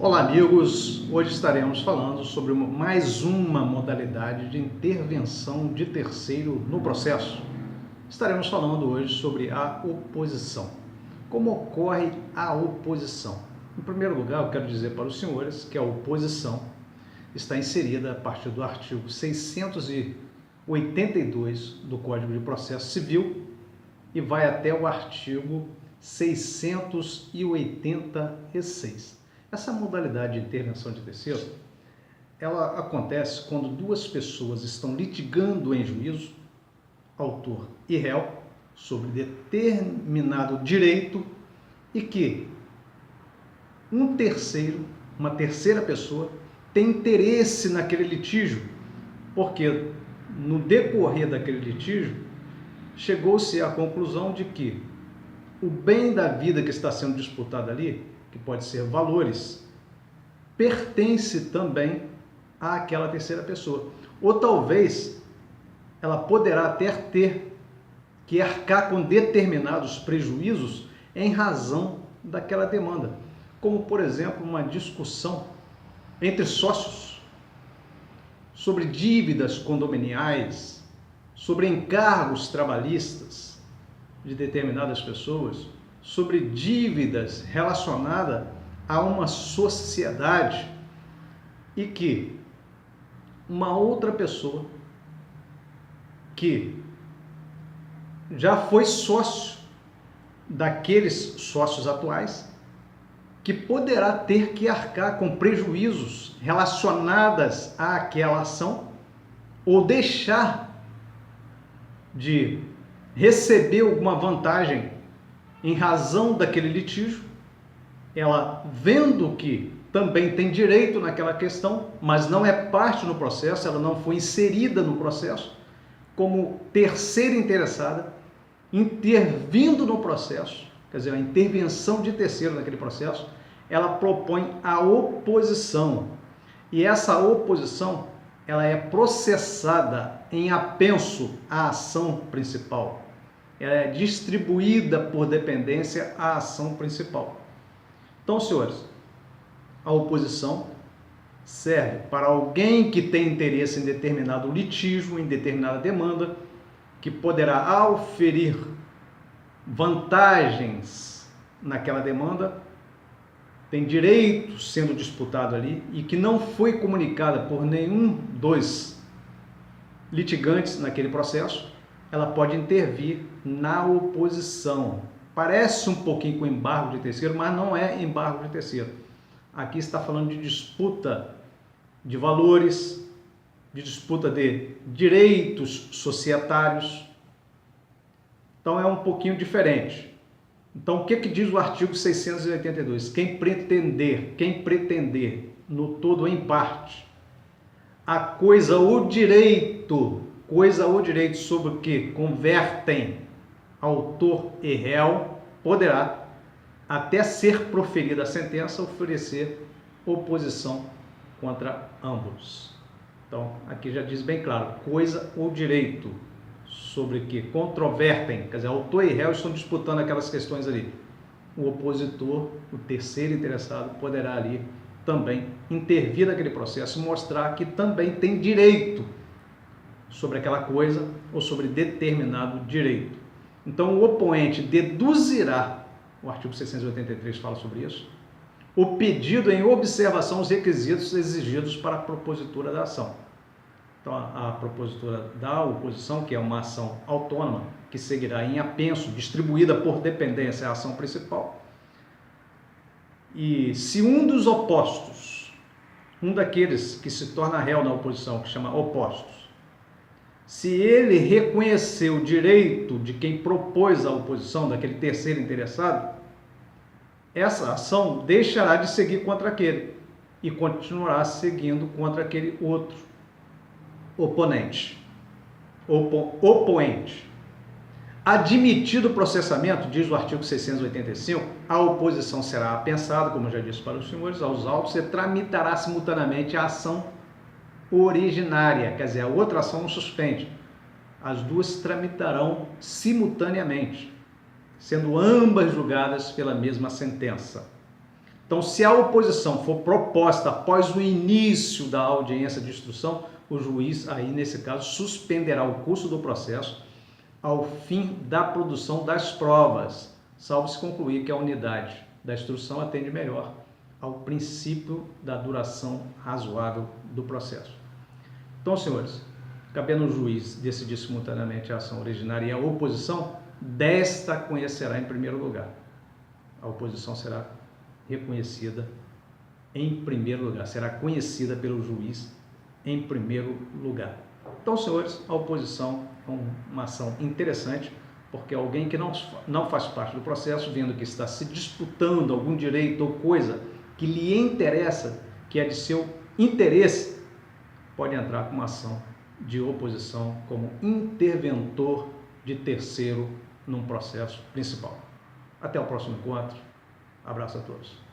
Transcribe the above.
Olá, amigos! Hoje estaremos falando sobre mais uma modalidade de intervenção de terceiro no processo. Estaremos falando hoje sobre a oposição. Como ocorre a oposição? Em primeiro lugar, eu quero dizer para os senhores que a oposição está inserida a partir do artigo 682 do Código de Processo Civil e vai até o artigo 686. Essa modalidade de intervenção de terceiro, ela acontece quando duas pessoas estão litigando em juízo, autor e réu, sobre determinado direito e que um terceiro, uma terceira pessoa, tem interesse naquele litígio, porque no decorrer daquele litígio, chegou-se à conclusão de que o bem da vida que está sendo disputado ali, que pode ser valores, pertence também àquela terceira pessoa. Ou talvez ela poderá até ter que arcar com determinados prejuízos em razão daquela demanda. Como, por exemplo, uma discussão entre sócios sobre dívidas condominiais, sobre encargos trabalhistas de determinadas pessoas, sobre dívidas relacionadas a uma sociedade e que uma outra pessoa que já foi sócio daqueles sócios atuais, que poderá ter que arcar com prejuízos relacionados àquela ação ou deixar de receber alguma vantagem em razão daquele litígio, ela vendo que também tem direito naquela questão, mas não é parte no processo, ela não foi inserida no processo, como terceira interessada, intervindo no processo, quer dizer, a intervenção de terceiro naquele processo, ela propõe a oposição. E essa oposição, ela é processada em apenso à ação principal. Ela é distribuída por dependência à ação principal. Então, senhores, a oposição serve para alguém que tem interesse em determinado litígio, em determinada demanda, que poderá auferir vantagens naquela demanda, tem direito sendo disputado ali e que não foi comunicada por nenhum dos litigantes naquele processo, ela pode intervir na oposição. Parece um pouquinho com embargo de terceiro, mas não é embargo de terceiro. Aqui está falando de disputa de valores, de disputa de direitos societários. Então é um pouquinho diferente. Então o que diz o artigo 682? Quem pretender, no todo ou em parte, a coisa ou direito sobre o que convertem autor e réu, poderá, até ser proferida a sentença, oferecer oposição contra ambos. Então, aqui já diz bem claro, coisa ou direito sobre que controvertem, quer dizer, autor e réu estão disputando aquelas questões ali. O opositor, o terceiro interessado, poderá ali também intervir naquele processo e mostrar que também tem direito sobre aquela coisa ou sobre determinado direito. Então, o oponente deduzirá, o artigo 683 fala sobre isso, o pedido em observação aos requisitos exigidos para a propositura da ação. Então, a propositura da oposição, que é uma ação autônoma, que seguirá em apenso, distribuída por dependência à ação principal. E se um dos opostos, um daqueles que se torna réu na oposição, que chama opostos, se ele reconhecer o direito de quem propôs a oposição, daquele terceiro interessado, essa ação deixará de seguir contra aquele e continuará seguindo contra aquele outro oponente, opoente. Admitido o processamento, diz o artigo 685, a oposição será apensada, como eu já disse para os senhores, aos autos e tramitará simultaneamente a ação originária, quer dizer, a outra ação não suspende. As duas tramitarão simultaneamente, sendo ambas julgadas pela mesma sentença. Então, se a oposição for proposta após o início da audiência de instrução, o juiz, aí nesse caso, suspenderá o curso do processo ao fim da produção das provas, salvo se concluir que a unidade da instrução atende melhor ao princípio da duração razoável do processo. Então, senhores, cabendo ao juiz decidir simultaneamente a ação originária e a oposição, desta conhecerá em primeiro lugar. A oposição será reconhecida em primeiro lugar, será conhecida pelo juiz em primeiro lugar. Então, senhores, a oposição é uma ação interessante, porque alguém que não faz parte do processo, vendo que está se disputando algum direito ou coisa que lhe interessa, que é de seu interesse, pode entrar com uma ação de oposição como interventor de terceiro num processo principal. Até o próximo encontro. Abraço a todos.